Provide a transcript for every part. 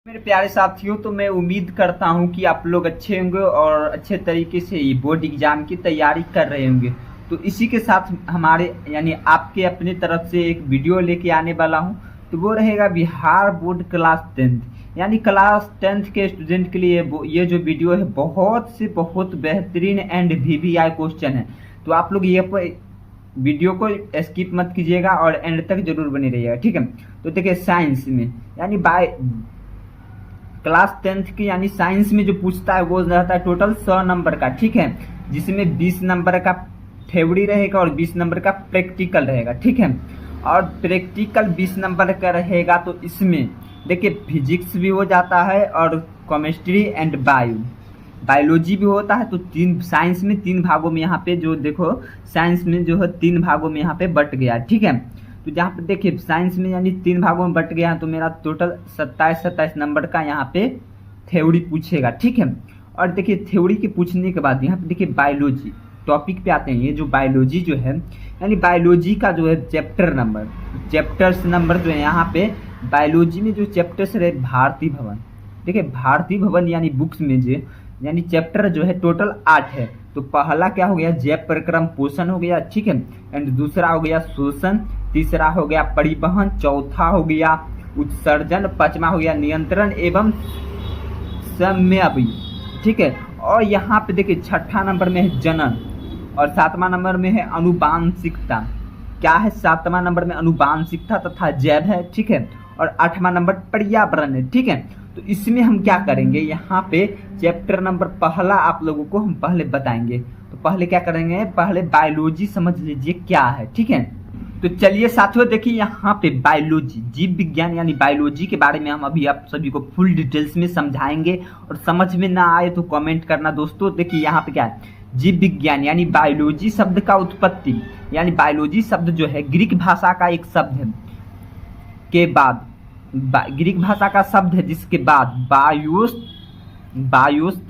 मेरे प्यारे साथियों, तो मैं उम्मीद करता हूं कि आप लोग अच्छे होंगे और अच्छे तरीके से ये बोर्ड एग्जाम की तैयारी कर रहे होंगे। तो इसी के साथ हमारे यानी आपके अपनी तरफ से एक वीडियो लेके आने वाला हूं। तो वो रहेगा बिहार बोर्ड क्लास 10th यानी क्लास 10th के स्टूडेंट के लिए ये जो वीडियो है बहुत से बहुत बेहतरीन एंड वीवीआई क्वेश्चन है। तो आप लोग ये वीडियो को स्किप मत कीजिएगा और एंड तक जरूर बने रहिएगा, ठीक है। तो देखिए साइंस में यानी क्लास 10th की यानी साइंस में जो पूछता है वो रहता है टोटल 100 नंबर का, ठीक है। जिसमें 20 नंबर का थ्योरी रहेगा और 20 नंबर का प्रैक्टिकल रहेगा, ठीक है। और प्रैक्टिकल 20 नंबर का रहेगा। तो इसमें देखिए फिजिक्स भी हो जाता है और केमिस्ट्री एंड बायोलॉजी भी होता है। तो साइंस में 3 भागों में यहाँ पे जो देखो साइंस में जो है 3 भागों में यहाँ पे बट गया, ठीक है। तो जहाँ पे देखिए साइंस में यानी 3 भागों में बट गया, तो मेरा टोटल 27 नंबर का यहाँ पे थ्योरी पूछेगा, ठीक है। और देखिए थ्योरी के पूछने के बाद यहाँ पे देखिए बायोलॉजी टॉपिक पे आते हैं। ये जो बायोलॉजी जो है यानी बायोलॉजी का जो है चैप्टर्स नंबर जो है यहाँ पे बायोलॉजी में जो चैप्टर्स रहे भारतीय भवन, देखिए भारतीय भवन यानी बुक्स में जो यानी चैप्टर जो है टोटल 8 है। तो पहला क्या हो गया जैव परिक्रम पोषण हो गया, ठीक है। एंड दूसरा हो गया शोषण, तीसरा हो गया परिवहन, चौथा हो गया उत्सर्जन, पांचवा हो गया नियंत्रण एवं समन्वय, ठीक है। और यहाँ पे देखिए 6ठा नंबर में है जनन और 7वां नंबर में है अनुवांशिकता। क्या है 7वां नंबर में अनुवांशिकता तथा जैव है, ठीक है। और 8वां नंबर पर्यावरण है, ठीक है। तो इसमें हम क्या करेंगे यहाँ पे चैप्टर नंबर पहला आप लोगों को हम पहले बताएंगे। तो पहले क्या करेंगे, पहले बायोलॉजी समझ लीजिए क्या है, ठीक है। तो चलिए साथियों देखिए यहाँ पे बायोलॉजी जीव विज्ञान यानी बायोलॉजी के बारे में हम अभी आप सभी को फुल डिटेल्स में समझाएंगे। और समझ में ना आए तो कमेंट करना दोस्तों। देखिए यहाँ पे क्या है जीव विज्ञान यानी बायोलॉजी शब्द का उत्पत्ति यानी बायोलॉजी शब्द जो है ग्रीक भाषा का एक शब्द है के बाद ग्रीक भाषा का शब्द है जिसके बाद बायोस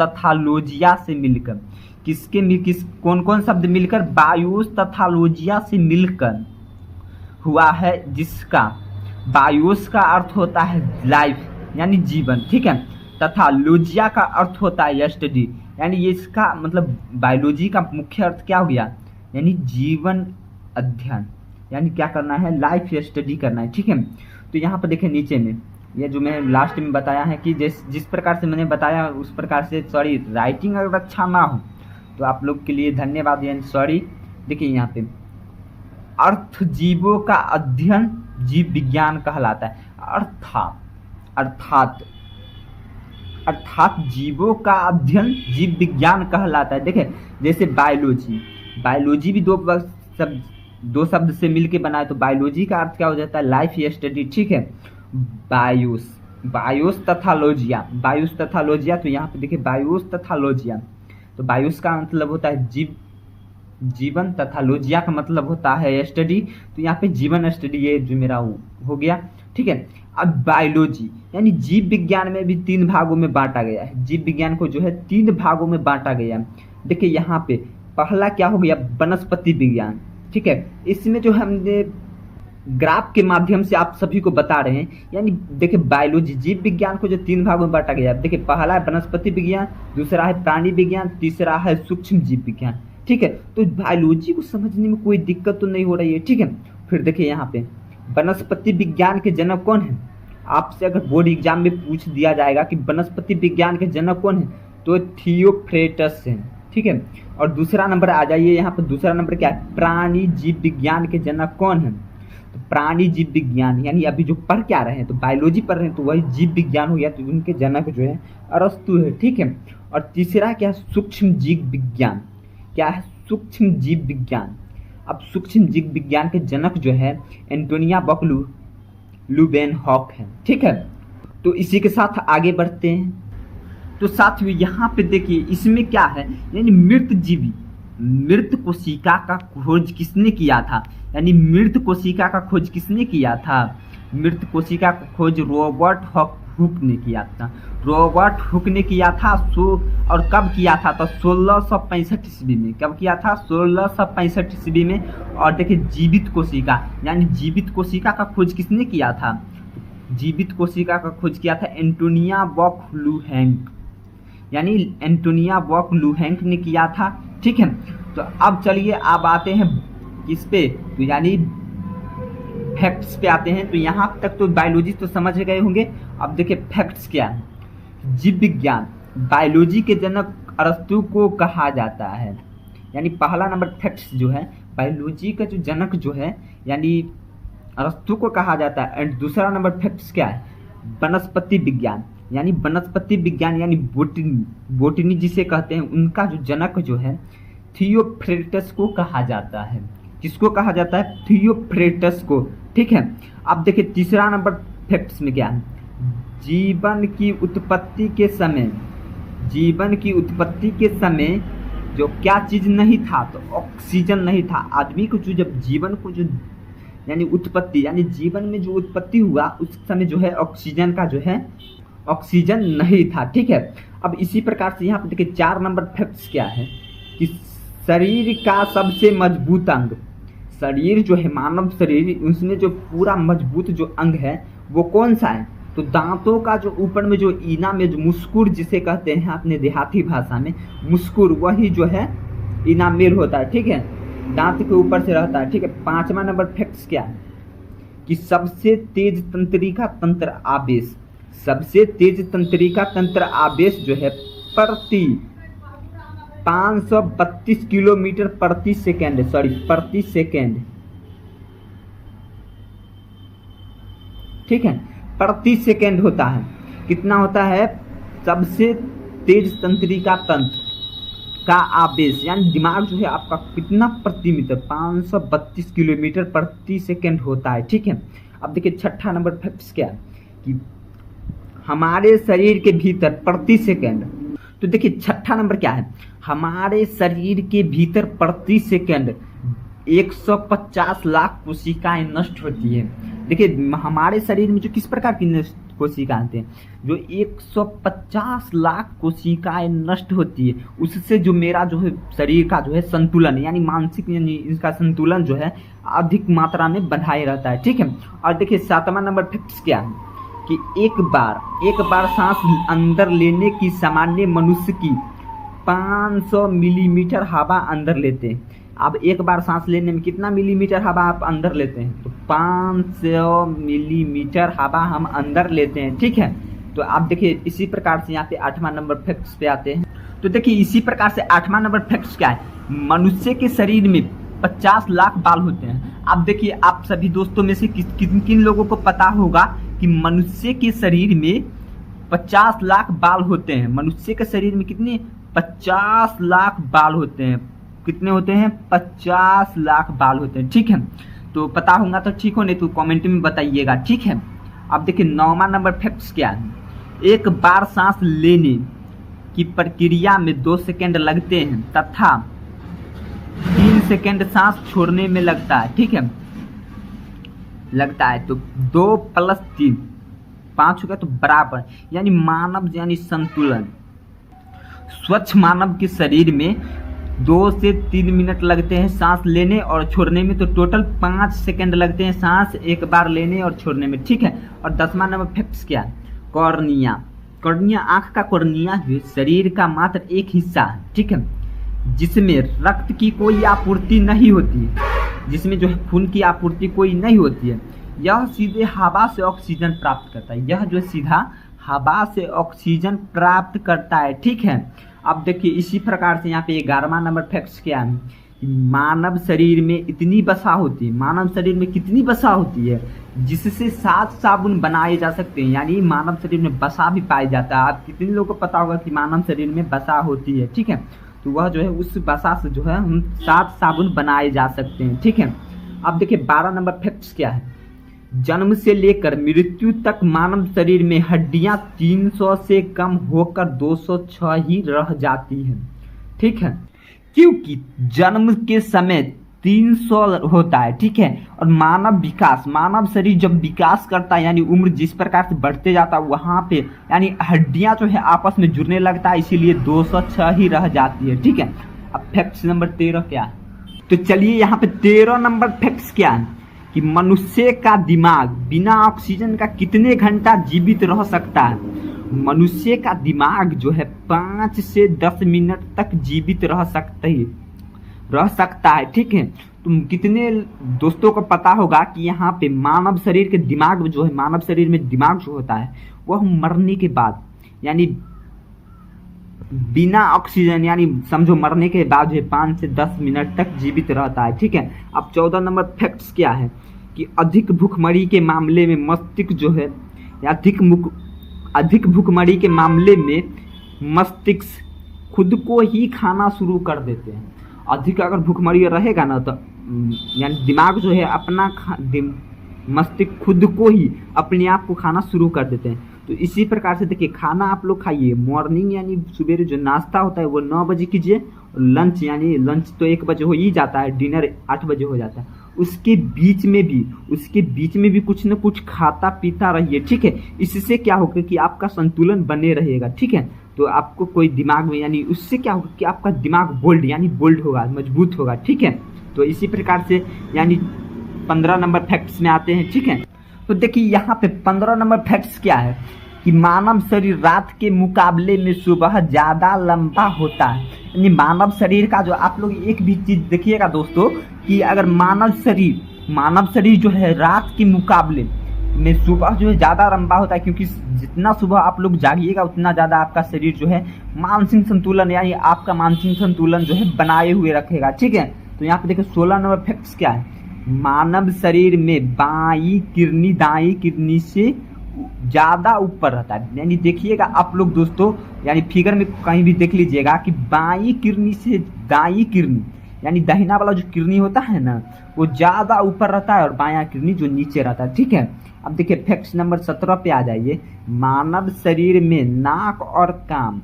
तथा लोजिया से मिलकर कौन कौन शब्द मिलकर बायोस तथा लोजिया से मिलकर हुआ है, जिसका बायोस का अर्थ होता है लाइफ यानी जीवन, ठीक है। तथा लोजिया का अर्थ होता है स्टडी यानी ये इसका मतलब बायोलॉजी का मुख्य अर्थ क्या हो गया यानी जीवन अध्ययन यानी क्या करना है लाइफ स्टडी करना है, ठीक है। तो यहाँ पर देखिए नीचे में ये जो मैं लास्ट में बताया है कि जिस प्रकार से मैंने बताया उस प्रकार से सॉरी राइटिंग अगर अच्छा ना हो तो आप लोग के लिए धन्यवाद यानी सॉरी। देखिए यहाँ पे अर्थ जीवों का अध्ययन जीव विज्ञान कहलाता है। अर्थात जीवों का अध्ययन जीव विज्ञान कहलाता है। देखिए जैसे बायोलॉजी भी दो शब्द से मिलके बना है। तो बायोलॉजी का अर्थ क्या हो जाता है लाइफ स्टडी, ठीक है। बायोस तथा लोजिया तो यहाँ पे देखिए बायोस तथा लोजिया। तो बायोस का मतलब होता है जीवन तथा लोजिया का मतलब होता है स्टडी। तो यहाँ पे जीवन स्टडी ये जो मेरा हो गया, ठीक है। अब बायोलॉजी यानी जीव विज्ञान में भी 3 भागों में बांटा गया है। जीव विज्ञान को जो है 3 भागों में बांटा गया है। देखिए यहाँ पे पहला क्या हो गया वनस्पति विज्ञान, ठीक है। इसमें जो हमने ग्राफ के माध्यम से आप सभी को बता रहे हैं यानी देखिए बायोलॉजी जीव विज्ञान को जो 3 भागों में बांटा गया है। देखिए पहला है वनस्पति विज्ञान, दूसरा है प्राणी विज्ञान, तीसरा है सूक्ष्म जीव विज्ञान, ठीक है। तो बायोलॉजी को समझने में कोई दिक्कत तो नहीं हो रही है, ठीक है। फिर देखिए यहाँ पे वनस्पति विज्ञान के जनक कौन है। आपसे अगर बोर्ड एग्जाम में पूछ दिया जाएगा कि वनस्पति विज्ञान के जनक कौन है तो थियोफ्रेटस है, ठीक है। और दूसरा नंबर आ जाइए यहाँ पर दूसरा नंबर क्या है प्राणी जीव विज्ञान के जनक कौन है। तो प्राणी जीव विज्ञान यानी अभी जो पढ़ क्या रहे हैं तो बायोलॉजी पढ़ रहे हैं तो वही जीव विज्ञान हो गया। तो उनके जनक जो है अरस्तु है, ठीक है। और तीसरा क्या सूक्ष्म जीव विज्ञान, क्या है सूक्ष्म जीव विज्ञान। अब सूक्ष्म जीव विज्ञान के जनक जो है एंटोनिया बकलू लुबेनहॉक है, ठीक है। तो इसी के साथ आगे बढ़ते हैं। तो साथियों यहाँ पे देखिए इसमें क्या है यानी मृत कोशिका का खोज किसने किया था यानी मृत कोशिका का खोज किसने किया था। मृत कोशिका का खोज रॉबर्ट हुक ने किया था। रॉबर्ट हुक ने किया था और कब किया था तो 1665 ईस्वी में। कब किया था 1665 ईस्वी में। और देखिए जीवित कोशिका यानी जीवित कोशिका का खोज किसने किया था जीवित कोशिका का खोज किया था एंटोनिया वॉक लुहेंक, यानी एंटोनिया वॉक लुहेंक ने किया था। ठीक है, तो अब चलिए अब आते हैं किस पे, तो यानी फैक्ट्स पे आते हैं। तो यहाँ तक तो बायोलॉजी तो समझ गए होंगे। अब देखिए फैक्ट्स क्या है। जीव विज्ञान, बायोलॉजी के जनक अरस्तु को कहा जाता है, यानी पहला नंबर फैक्ट्स जो है, बायोलॉजी का जो जनक जो है यानी अरस्तु को कहा जाता है। एंड दूसरा नंबर फैक्ट्स क्या है, वनस्पति विज्ञान, यानी वनस्पति विज्ञान यानी बोटनी जिसे कहते हैं, उनका जो जनक जो है थियोफ्रेटस को कहा जाता है। किसको कहा जाता है, थियोफ्रेटस को। ठीक है, अब देखिए तीसरा नंबर फैक्ट्स में क्या है, जीवन की उत्पत्ति के समय जो क्या चीज नहीं था, तो ऑक्सीजन नहीं था। आदमी को जो जब जीवन को जो यानी उत्पत्ति यानी जीवन में जो उत्पत्ति हुआ उस समय जो है ऑक्सीजन का जो है ऑक्सीजन नहीं था। ठीक है, अब इसी प्रकार से यहाँ पर देखिए 4 नंबर फैक्ट्स क्या है कि शरीर का सबसे मजबूत अंग, शरीर जो है मानव शरीर, उसमें जो पूरा मजबूत जो अंग है वो कौन सा है, तो दांतों का जो ऊपर में जो ईना में जो मुस्कुर जिसे कहते हैं अपने देहाती भाषा में मुस्कुर, वही जो है इनामेल होता है। ठीक है, दांत के ऊपर से रहता है। ठीक है, 5वां नंबर फैक्ट्स क्या है कि सबसे तेज तंत्रिका तंत्र आवेश, सबसे तेज तंत्रिका तंत्र आवेश जो है प्रति 532 किलोमीटर प्रति सेकेंड, प्रति सेकेंड। ठीक है, प्रति सेकेंड होता है। कितना होता है, सबसे तेज तंत्रिका तंत्र का आवेश यानी दिमाग जो है आपका कितना प्रति मीटर, 532 किलोमीटर प्रति सेकेंड होता है। ठीक है, अब देखिए 6ठा नंबर फैक्ट्स क्या है कि हमारे शरीर के भीतर प्रति सेकेंड, तो देखिए 6ठा नंबर क्या है, हमारे शरीर के भीतर प्रति सेकेंड 150 लाख कोशिकाएं नष्ट होती है। देखिए हमारे शरीर में जो किस प्रकार की कोशिकाएं आते हैं, जो 150 लाख कोशिकाएं नष्ट होती है, उससे जो मेरा जो है शरीर का जो है संतुलन यानी मानसिक यानी इसका संतुलन जो है अधिक मात्रा में बढ़ाए रहता है। ठीक है, और देखिए 7वां नंबर फैक्ट्स क्या है कि एक बार सांस अंदर लेने की सामान्य मनुष्य की 500 मिलीमीटर हवा अंदर लेते हैं। अब एक बार सांस लेने में कितना मिलीमीटर हवा आप अंदर लेते हैं, तो 500 मिलीमीटर हवा हम अंदर लेते हैं। ठीक है, तो आप देखिए इसी प्रकार से यहाँ पे 8वां नंबर फैक्ट्स पे आते हैं। तो देखिए इसी प्रकार से 8वां नंबर फैक्ट्स क्या है, मनुष्य के शरीर में 50 लाख बाल होते हैं। अब देखिए आप सभी दोस्तों में से किन किन लोगों को पता होगा कि मनुष्य के शरीर में 50 लाख बाल होते हैं। मनुष्य के शरीर में कितने, 50 लाख बाल होते हैं। कितने होते हैं, 50 लाख बाल होते हैं। ठीक है, तो पता होगा तो ठीक हो, नहीं तो कमेंट में बताइएगा। ठीक है, अब देखिए 9वां नंबर फैक्ट्स क्या है, एक बार सांस लेने की प्रक्रिया में 2 सेकेंड लगते हैं तथा 3 सेकेंड सांस छोड़ने में लगता है। ठीक है, लगता है तो 2 + 3 5 हो गया, तो बराबर यानी मानव यानी संतुलन। स्वच्छ मानव के शरीर में 2 से 3 मिनट लगते हैं सांस लेने और छोड़ने में, तो टोटल 5 सेकेंड लगते हैं सांस एक बार लेने और छोड़ने में। ठीक है, और 10वां नंबर फैक्ट्स क्या है, कॉर्निया, आंख का कॉर्निया जो शरीर का मात्र एक हिस्सा है। ठीक है, जिसमें रक्त की कोई आपूर्ति नहीं होती है, जिसमें जो है खून की आपूर्ति कोई नहीं होती है। यह सीधे हवा से ऑक्सीजन प्राप्त करता है, यह जो सीधा हवा से ऑक्सीजन प्राप्त करता है। ठीक है, अब देखिए इसी प्रकार से यहाँ पे 11वां नंबर फैक्ट्स क्या है, मानव शरीर में इतनी वसा होती है, मानव शरीर में कितनी वसा होती है जिससे 7 साबुन बनाए जा सकते हैं, यानी मानव शरीर में वसा भी पाया जाता है। आप कितने लोगों को पता होगा कि मानव शरीर में वसा होती है। ठीक है, तो वह जो है उस वसा से जो है हम 7 साबुन बनाए जा सकते हैं। ठीक है, अब देखिए 12 नंबर फैक्ट्स क्या है, जन्म से लेकर मृत्यु तक मानव शरीर में हड्डियां 300 से कम होकर 206 ही रह जाती हैं। ठीक है, क्योंकि जन्म के समय 300 होता है। ठीक है, और मानव शरीर जब विकास करता है यानी उम्र जिस प्रकार से बढ़ते जाता है वहां पे यानी हड्डियां जो है आपस में जुड़ने लगता है, इसीलिए 206 ही रह जाती है। ठीक है, अब फैक्ट्स नंबर 13 क्या है, तो चलिए यहाँ पे 13 नंबर फैक्ट्स क्या है कि मनुष्य का दिमाग बिना ऑक्सीजन का कितने घंटा जीवित रह सकता है। मनुष्य का दिमाग जो है 5 से 10 मिनट तक जीवित रह सकता है। ठीक है, तुम कितने दोस्तों को पता होगा कि यहाँ पे मानव शरीर के दिमाग में जो है, मानव शरीर में दिमाग जो होता है वह मरने के बाद यानी बिना ऑक्सीजन यानी समझो मरने के बाद जो है 5 से 10 मिनट तक जीवित रहता है। ठीक है, अब 14 नंबर फैक्ट्स क्या है कि अधिक भूखमरी के मामले में मस्तिष्क जो है अधिक भूखमरी के मामले में मस्तिष्क खुद को ही खाना शुरू कर देते हैं। अधिक अगर भूखमरी रहेगा ना तो यानी दिमाग जो है अपना मस्तिष्क खुद को ही अपने आप को खाना शुरू कर देते हैं। तो इसी प्रकार से देखिए, खाना आप लोग खाइए, मॉर्निंग यानी सवेरे जो नाश्ता होता है वो 9 बजे कीजिए, लंच यानी लंच तो 1 बजे हो ही जाता है, डिनर 8 बजे हो जाता है। उसके बीच में भी कुछ न कुछ खाता पीता रहिए। ठीक है, इससे क्या होगा कि आपका संतुलन बने रहेगा। ठीक है, तो आपको कोई दिमाग में यानी उससे क्या होगा कि आपका दिमाग बोल्ड होगा, मजबूत होगा। ठीक है, तो इसी प्रकार से यानी 15 नंबर फैक्ट्स में आते हैं। ठीक है, तो देखिए यहाँ पे 15 नंबर फैक्ट्स क्या है कि मानव शरीर रात के मुकाबले में सुबह ज़्यादा लंबा होता है। यानी मानव शरीर का जो आप लोग एक भी चीज़ देखिएगा दोस्तों कि अगर मानव शरीर जो है रात के मुकाबले में सुबह जो है ज़्यादा लंबा होता है, क्योंकि जितना सुबह आप लोग जागिएगा उतना ज़्यादा आपका शरीर जो है मानसिक संतुलन यानी आपका मानसिक संतुलन जो है बनाए हुए रखेगा। ठीक है, तो यहाँ पे देखिए 16 नंबर फैक्ट्स क्या है, मानव शरीर में बाईं किडनी दाईं किडनी से ज़्यादा ऊपर रहता है। यानी देखिएगा आप लोग दोस्तों, यानी फिगर में कहीं भी देख लीजिएगा कि बाईं किडनी से दाईं किडनी यानी दाहिना वाला जो किडनी होता है ना वो ज़्यादा ऊपर रहता है और बायां किडनी जो नीचे रहता है। ठीक है, अब देखिए फैक्ट नंबर 17 पे आ जाइए, मानव शरीर में नाक और कान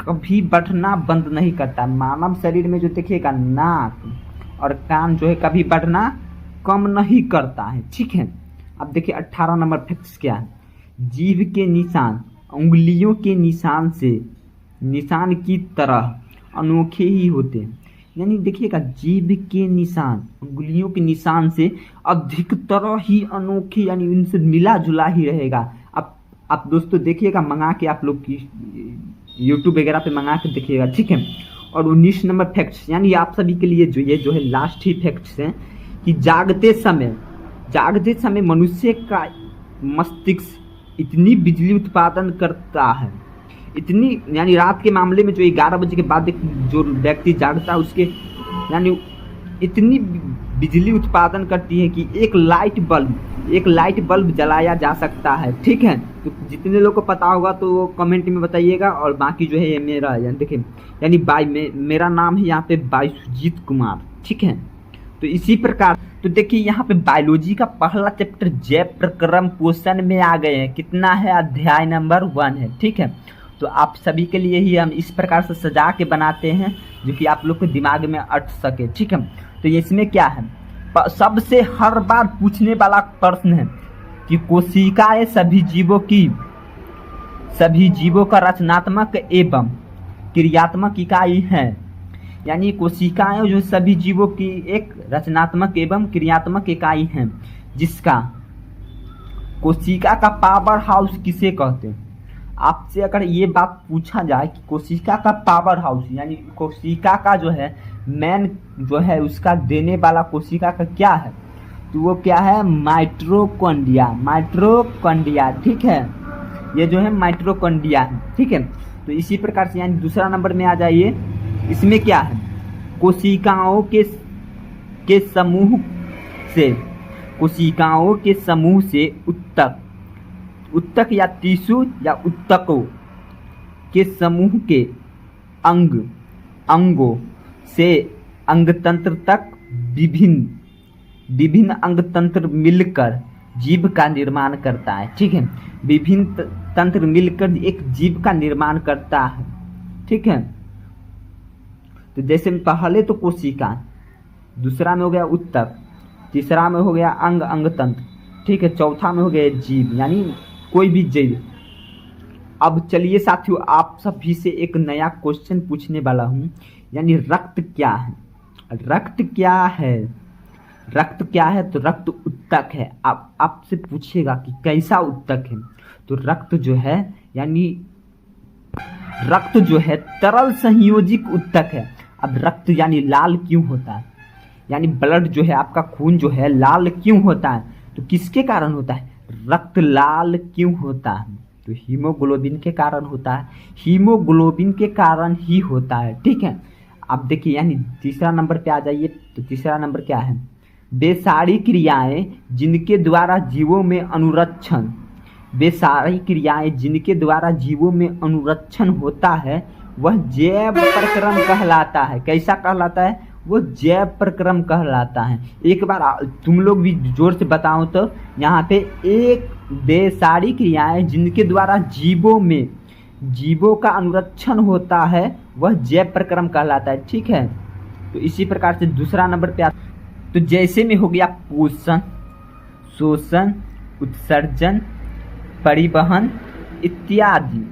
कभी बढ़ना बंद नहीं करता। मानव शरीर में जो देखिएगा नाक और कान जो है कभी बढ़ना कम नहीं करता है। ठीक है, अब देखिए 18 नंबर फैक्ट्स क्या है, जीभ के निशान उंगलियों के निशान की तरह अनोखे ही होते हैं। यानी देखिएगा जीभ के निशान उंगलियों के निशान से अधिकतर ही अनोखे यानी इनसे मिला जुला ही रहेगा। अब आप दोस्तों देखिएगा, मंगा के आप लोग की यूट्यूब वगैरह पे मंगा के देखिएगा। ठीक है, और 19 नंबर फैक्ट्स यानी आप सभी के लिए जो है लास्ट ही फैक्ट्स हैं कि जागते समय मनुष्य का मस्तिष्क इतनी बिजली उत्पादन करता है, इतनी यानी रात के मामले में जो 11 बजे के बाद जो व्यक्ति जागता है उसके यानी इतनी बिजली उत्पादन करती है कि एक लाइट बल्ब जलाया जा सकता है। ठीक है, तो जितने लोग को पता होगा तो वो कमेंट में बताइएगा। और बाकी जो है ये मेरा देखिए यानी मेरा नाम है यहाँ पे बाई सुजीत कुमार। ठीक है, तो इसी प्रकार तो देखिए यहाँ पे बायोलॉजी का पहला चैप्टर जैव प्रक्रम पोषण में आ गए हैं। कितना है, अध्याय नंबर 1 है। ठीक है, तो आप सभी के लिए ही हम इस प्रकार से सजा के बनाते हैं जो कि आप लोग के दिमाग में अट सके। ठीक है, तो इसमें क्या है, सबसे हर बार पूछने वाला प्रश्न है कि कोशिकाएं सभी जीवों का रचनात्मक एवं क्रियात्मक इकाई है। यानी कोशिकाएं जो सभी जीवों की एक रचनात्मक एवं क्रियात्मक इकाई है, जिसका कोशिका का पावर हाउस किसे कहते हैं। आपसे अगर ये बात पूछा जाए कि कोशिका का पावर हाउस यानी कोशिका का जो है मेन जो है उसका देने वाला कोशिका का क्या है, तो वो क्या है, माइटोकॉन्ड्रिया। ठीक है, ये जो है माइटोकॉन्ड्रिया है। ठीक है, तो इसी प्रकार से यानी दूसरा नंबर में आ जाइए, इसमें क्या है, कोशिकाओं के समूह से उत्तक या टिश्यू या उत्तकों के समूह के अंगों से अंगतंत्र तक विभिन्न अंगतंत्र मिलकर जीव का निर्माण करता है। ठीक है, विभिन्न तंत्र मिलकर एक जीव का निर्माण करता है। ठीक है, तो जैसे पहले तो कोशिका, दूसरा में हो गया उत्तक, तीसरा में हो गया अंगतंत्र। ठीक है, चौथा में हो गया जीव यानी कोई भी जीव। अब चलिए साथियों, आप सभी से एक नया क्वेश्चन पूछने वाला हूँ, यानी रक्त क्या है। रक्त क्या है? तो रक्त उत्तक है। आप आपसे पूछेगा कि कैसा उत्तक है, तो रक्त जो है यानी रक्त जो है तरल संयोजिक उत्तक है। अब रक्त यानी लाल क्यों होता है, यानी ब्लड जो है आपका खून जो है लाल क्यों होता है, तो किसके कारण होता है? रक्त लाल क्यों होता है? तो हीमोग्लोबिन के कारण होता है, हीमोग्लोबिन के कारण ही होता है। ठीक है, अब देखिए यानी तीसरा नंबर पे आ जाइए। तो तीसरा नंबर क्या है? वे सारी क्रियाएं जिनके द्वारा जीवों में अनुरक्षण, वे सारी क्रियाएं जिनके द्वारा जीवों में अनुरक्षण होता है वह जैव प्रक्रम कहलाता है। कैसा कहलाता है? वो जैव प्रक्रम कहलाता है। एक बार तुम लोग भी जोर से बताओ तो यहाँ पे एक वे सारी क्रियाएं जिनके द्वारा जीवों का अनुरक्षण होता है वह जैव प्रक्रम कहलाता है। ठीक है, तो इसी प्रकार से दूसरा नंबर पे तो जैसे में हो गया पोषण, शोषण, उत्सर्जन, परिवहन इत्यादि।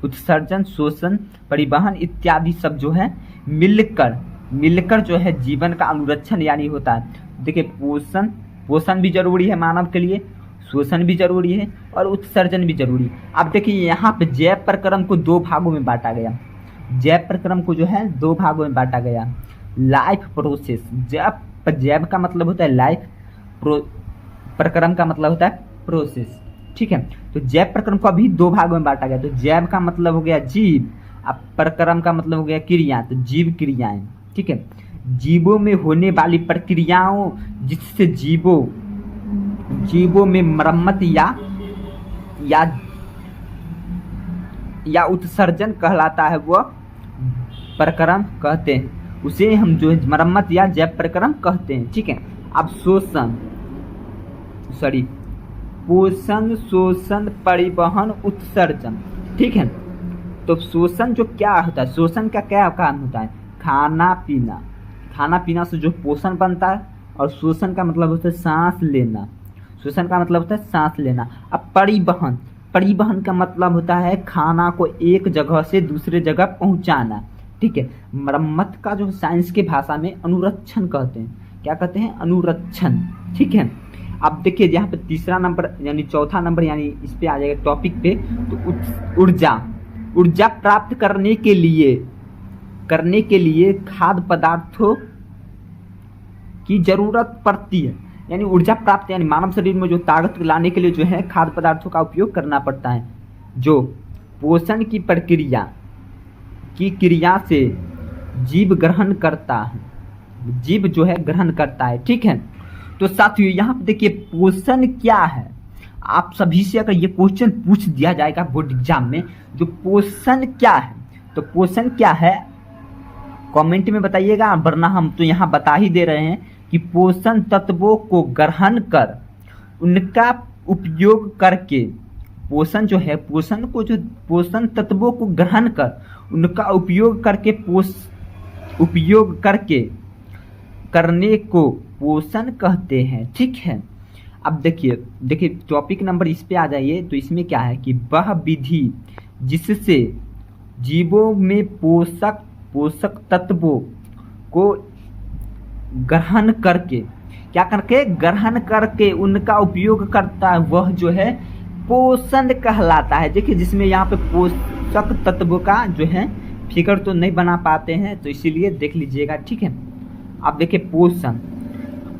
उत्सर्जन, शोषण, परिवहन इत्यादि सब जो है मिलकर जो है जीवन का अनुरक्षण यानी होता है। देखिए पोषण भी जरूरी है मानव के लिए, शोषण भी जरूरी है और उत्सर्जन भी जरूरी है। अब देखिए यहाँ पे जैव प्रक्रम को दो भागों में बांटा गया। जैव प्रक्रम को जो है दो भागों में बांटा गया। लाइफ प्रोसेस, जैव का मतलब होता है लाइफ, प्रक्रम का मतलब होता है प्रोसेस। ठीक है, तो जैव प्रक्रम को अभी दो भागों में बांटा गया। तो जैव का मतलब हो गया जीव, अब प्रक्रम का मतलब हो गया क्रिया, तो जीव क्रियाएं। ठीक है, जीवों में होने वाली प्रक्रियाओं जिससे जीवों में मरम्मत या उत्सर्जन कहलाता है, वह प्रक्रम कहते हैं। उसे हम जो है मरम्मत या जैव प्रक्रम कहते हैं। ठीक है, अब पोषण, शोषण, परिवहन, उत्सर्जन। ठीक है, तो शोषण जो क्या होता है, शोषण का क्या काम होता है? खाना पीना से जो पोषण बनता है, और शोषण का मतलब होता है सांस लेना। शोषण का मतलब होता है सांस लेना। अब परिवहन का मतलब होता है खाना को एक जगह से दूसरे जगह पहुंचाना। ठीक है, मरम्मत का जो साइंस के भाषा में अनुरक्षण कहते हैं। क्या कहते हैं? अनुरक्षण। ठीक है, अब देखिए यहाँ पे तीसरा नंबर यानी चौथा नंबर यानी इस पे आ जाएगा टॉपिक पे। तो ऊर्जा प्राप्त करने के लिए खाद्य पदार्थों की जरूरत पड़ती है। यानी ऊर्जा प्राप्त यानी मानव शरीर में जो ताकत लाने के लिए जो है खाद्य पदार्थों का उपयोग करना पड़ता है, जो पोषण की क्रिया से जीव ग्रहण करता है, जीव जो है ग्रहण करता है। ठीक है, तो साथियों यहाँ पे देखिए पोषण क्या है। आप सभी से अगर ये क्वेश्चन पूछ दिया जाएगा बोर्ड एग्जाम में, जो पोषण क्या है, तो पोषण क्या है कमेंट में बताइएगा, वरना हम तो यहाँ बता ही दे रहे हैं कि पोषण तत्वों को ग्रहण कर उनका उपयोग करके, पोषण जो है पोषण तत्वों को ग्रहण कर उनका उपयोग करके करने को पोषण कहते हैं। ठीक है, अब देखिए टॉपिक नंबर इस पे आ जाइए। तो इसमें क्या है कि वह विधि जिससे जीवों में पोषक तत्वों को ग्रहण करके उनका उपयोग करता है, वह जो है पोषण कहलाता है। देखिए जिसमें यहाँ पे पोषक तत्वों का जो है फिगर तो नहीं बना पाते हैं, तो इसीलिए देख लीजिएगा। ठीक है, अब देखिए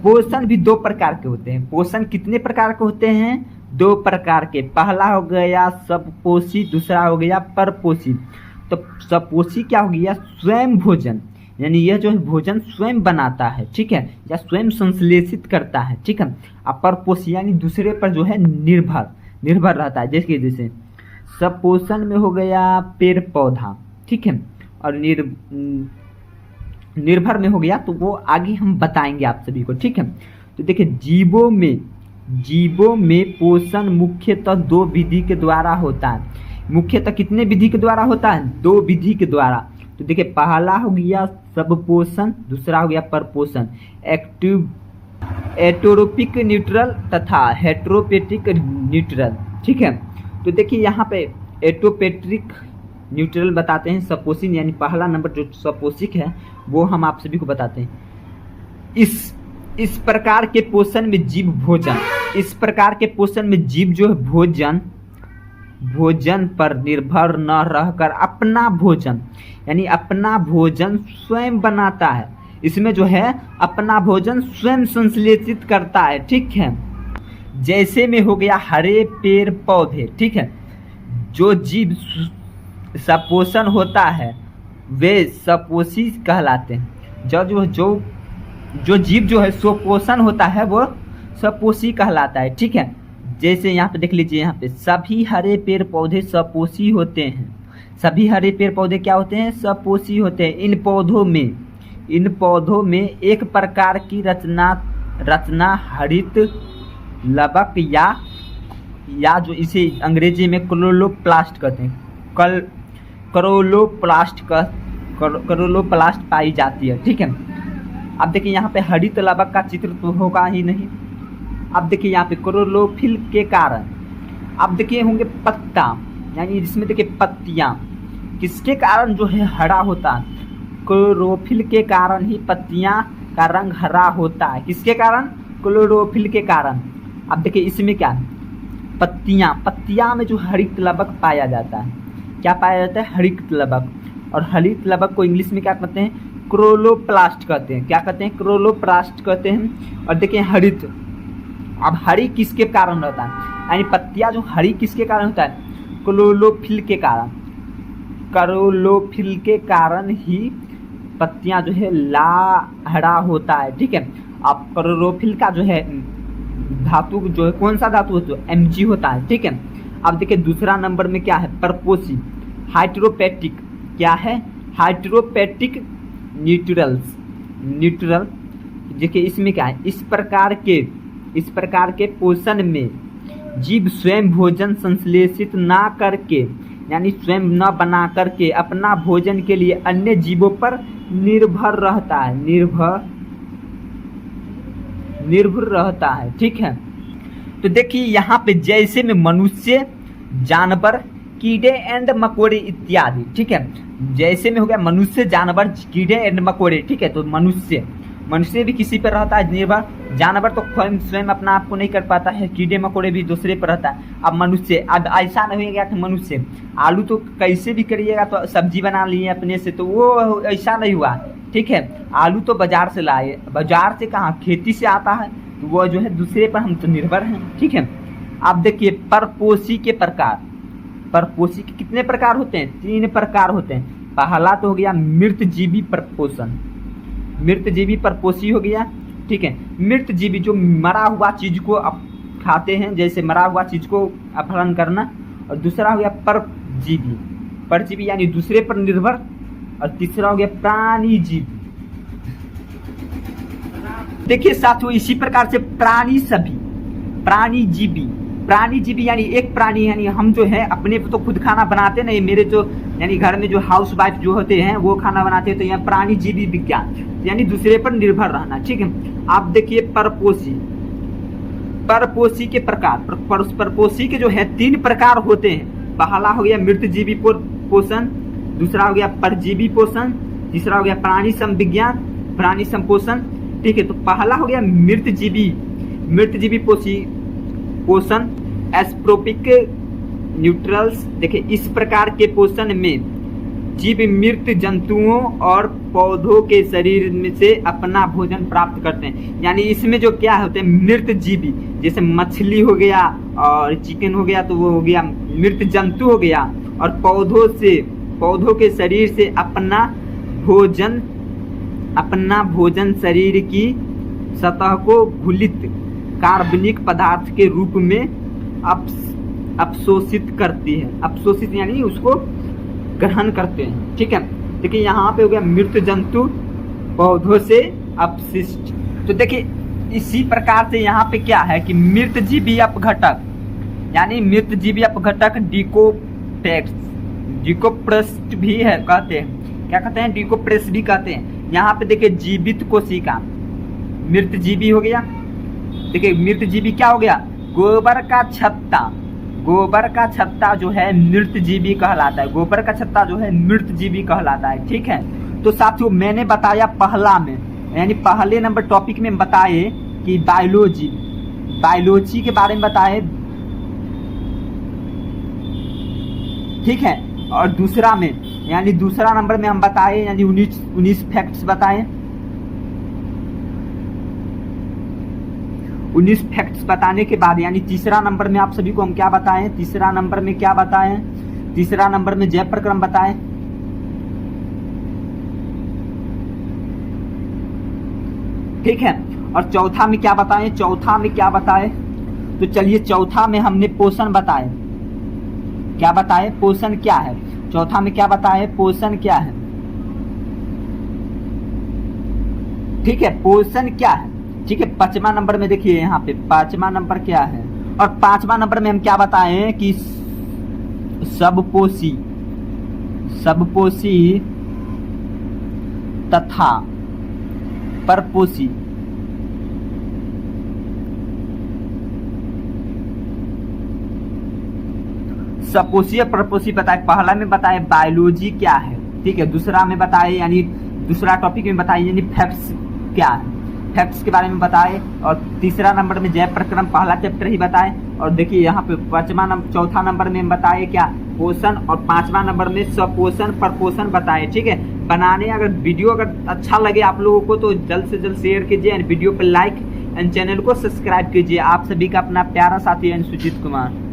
पोषण भी दो प्रकार के होते हैं। पोषण कितने प्रकार के होते हैं? दो प्रकार के। पहला हो गया सबपोषी, दूसरा हो गया परपोषी। तो सबपोषी क्या हो गया? स्वयं भोजन, यानी यह जो है भोजन स्वयं बनाता है। ठीक है, या स्वयं संश्लेषित करता है। ठीक है, अब परपोषी यानी दूसरे पर जो है निर्भर रहता है। जैसे सपोषण में हो गया पेड़ पौधा। ठीक है, और निर्भर में हो गया, तो वो आगे हम बताएंगे आप सभी को। ठीक है, तो देखिए जीवों में पोषण मुख्यतः दो विधि के द्वारा होता है। मुख्यतः कितने विधि के द्वारा होता है? दो विधि के द्वारा। तो देखिए पहला हो गया सबपोषण, दूसरा हो गया परपोषण। एटोरोपिक न्यूट्रल तथा हेट्रोपेटिक न्यूट्रल। ठीक है, तो देखिए यहाँ पे एटोपेट्रिक न्यूट्रल बताते हैं। सपोषिक यानी पहला नंबर जो सपोषिक है वो हम आप सभी को बताते हैं। इस प्रकार के पोषण में जीव भोजन, इस प्रकार के पोषण में जीव जो है भोजन पर निर्भर न रहकर अपना भोजन यानी अपना भोजन स्वयं बनाता है। इसमें जो है अपना भोजन स्वयं संश्लेषित करता है, ठीक है। जैसे में हो गया हरे पेड़ पौधे, ठीक है। जो जीव सपोषण होता है वे सपोषी कहलाते हैं। जो जीव जो है सुपोषण होता है वो सपोषी कहलाता है, ठीक है। जैसे यहाँ पे देख लीजिए, यहाँ पे सभी हरे पेड़ पौधे सपोषी होते हैं। सभी हरे पेड़ पौधे क्या होते हैं? सपोषी होते हैं। इन पौधों में एक प्रकार की रचना हरित लवक या जो इसे अंग्रेजी में क्लोरोप्लास्ट कहते हैं, क्लोरोप्लास्ट पाई जाती है, ठीक है। अब देखिए यहाँ पे हरित लवक का चित्र तो होगा ही नहीं। अब देखिए यहाँ पे क्लोरोफिल के कारण, अब देखिए होंगे पत्ता, यानी जिसमें देखिए पत्तियाँ किसके कारण जो है हरा होता है? क्लोरोफिल के कारण ही पत्तियाँ का रंग हरा होता है। किसके कारण? क्लोरोफिल के कारण। अब देखिए इसमें क्या है? पत्तियाँ में जो हरित लवक पाया जाता है, क्या पाया जाता है? हरित लवक। और हरित लवक को इंग्लिश में क्या कहते हैं? क्लोरोप्लास्ट कहते हैं। क्या कहते हैं? क्लोरोप्लास्ट कहते हैं। और देखिए हरित, अब हरी किसके कारण रहता है? यानी पत्तियां जो हरी किसके कारण होता है? क्लोरोफिल के कारण। क्लोरोफिल के कारण ही पत्तियां जो है हरा होता है, ठीक है। अब क्लोरोफिल का जो है धातु जो है कौन सा धातु होता है? Mg होता है, ठीक है। अब देखिए दूसरा नंबर में क्या है? परपोषी, हाइड्रोपेटिक। क्या है? हाइड्रोपेटिक न्यूट्रल। देखिए इसमें क्या है? इस प्रकार के पोषण में जीव स्वयं भोजन संश्लेषित ना करके, यानी स्वयं न बना करके अपना भोजन के लिए अन्य जीवों पर निर्भर रहता है, ठीक है। तो देखिए यहाँ पे जैसे में मनुष्य, जानवर, कीड़े एंड मकोड़े इत्यादि, ठीक है। जैसे में हो गया मनुष्य, जानवर, कीड़े एंड मकोड़े, ठीक है। तो मनुष्य भी किसी पर रहता है निर्भर। जानवर तो स्वयं अपना आप को नहीं कर पाता है, कीड़े मकोड़े भी दूसरे पर रहता है। अब मनुष्य, अब ऐसा नहीं होगा कि मनुष्य आलू तो कैसे भी करिएगा तो सब्जी बना लिए अपने से, तो वो ऐसा नहीं हुआ, ठीक है। आलू तो बाजार से लाए, बाजार से कहाँ, खेती से आता है, तो वो जो है दूसरे पर हम तो निर्भर हैं, ठीक है। अब देखिए परपोषी के प्रकार। परपोषी के कितने प्रकार होते हैं? 3 प्रकार होते हैं। पहला तो हो गया मृतजीवी परपोषण, मृतजीवी परपोषी हो गया, ठीक है। मृतजीवी जो मरा हुआ चीज को खाते हैं, जैसे मरा हुआ चीज को अपहरण करना। और दूसरा हो गया परजीवी यानी दूसरे पर निर्भर। और तीसरा हो गया प्राणीजीवी। देखिए साथियों, इसी प्रकार से प्राणीजीवी यानी एक प्राणी, यानी हम जो है अपने तो खुद खाना बनाते नहीं, मेरे जो यानी घर में जो हाउस वाइफ जो होते हैं वो खाना बनाते हैं, तो यह प्राणीजीवी विज्ञान यानी दूसरे पर निर्भर रहना, ठीक है। आप देखिए परपोषी के प्रकार। परपोषी के जो है 3 प्रकार होते हैं। पहला हो गया मृतजीवी पोषण, दूसरा हो गया परजीवी पोषण, तीसरा हो गया प्राणी संपोषण, ठीक है। तो पहला हो गया मृतजीवी पोषण, एस्ट्रोपिक न्यूट्रल्स। देखिए इस प्रकार के पोषण में जीव मृत जंतुओं और पौधों के शरीर में से अपना भोजन प्राप्त करते हैं। यानी इसमें जो क्या होते हैं? मृत जीवी, जैसे मछली हो गया और चिकन हो गया, तो वो हो गया मृत जंतु हो गया। और पौधों के शरीर से अपना भोजन शरीर की सतह को घुलित कार्बनिक पदार्थ के रूप में अवशोषित करती है। अवशोषित यानी उसको ग्रहण करते हैं, ठीक है। देखिए यहाँ पे हो गया मृत जंतु, पौधों से अपशिष्ट। तो देखिए इसी प्रकार से यहाँ पे क्या है कि मृतजीवी अपघटक, यानी मृतजीवी अपघटक डिकोप्रेस्ट भी है कहते हैं। क्या कहते हैं? डिकोप्रेस भी कहते हैं। यहाँ पे देखिए जीवित कोशिका, मृतजीवी हो गया। देखिए मृतजीवी क्या हो गया? गोबर का छत्ता जो है मृतजीवी कहलाता है। गोबर का छत्ता जो है मृतजीवी कहलाता है, ठीक है। तो साथियों मैंने बताया पहला में, यानी पहले नंबर टॉपिक में बताए कि बायोलॉजी के बारे में बताए, ठीक है। और दूसरा में यानी दूसरा नंबर में हम बताए यानी 19 फैक्ट्स बताए, 19 फैक्ट्स बताने के बाद यानी तीसरा नंबर में आप सभी को हम क्या बताएं, तीसरा नंबर में क्या बताएं, तीसरा नंबर में जय प्रक्रम बताएं, ठीक है। और चौथा में क्या बताएं, चौथा में क्या बताएं, तो चलिए चौथा में हमने पोषण बताए, क्या बताए, पोषण क्या है, चौथा में क्या बताए, पोषण क्या है, ठीक है, पोषण क्या है, ठीक है। 5वां नंबर में देखिए यहाँ पे 5वां नंबर क्या है, और 5वां नंबर में हम क्या बताएं कि सबपोषी तथा परपोषी, सपोषी और परपोषी बताए। पहला में बताए बायोलॉजी क्या है, ठीक है। दूसरा में बताए यानी दूसरा टॉपिक में बताए यानी फैक्ट्स क्या है, फैक्ट्स के बारे में बताए। और तीसरा नंबर में जय प्रक्रम पहला चैप्टर ही बताए। और देखिए यहाँ पे चौथा नंबर में बताए क्या, पोषण। और 5वां नंबर में सपोषण परपोषण बताए, ठीक है। बनाने अगर वीडियो अगर अच्छा लगे आप लोगों को तो जल्द से जल्द शेयर कीजिए एंड वीडियो पर लाइक एंड चैनल को सब्सक्राइब कीजिए। आप सभी का अपना प्यारा साथी एंड सुजीत कुमार।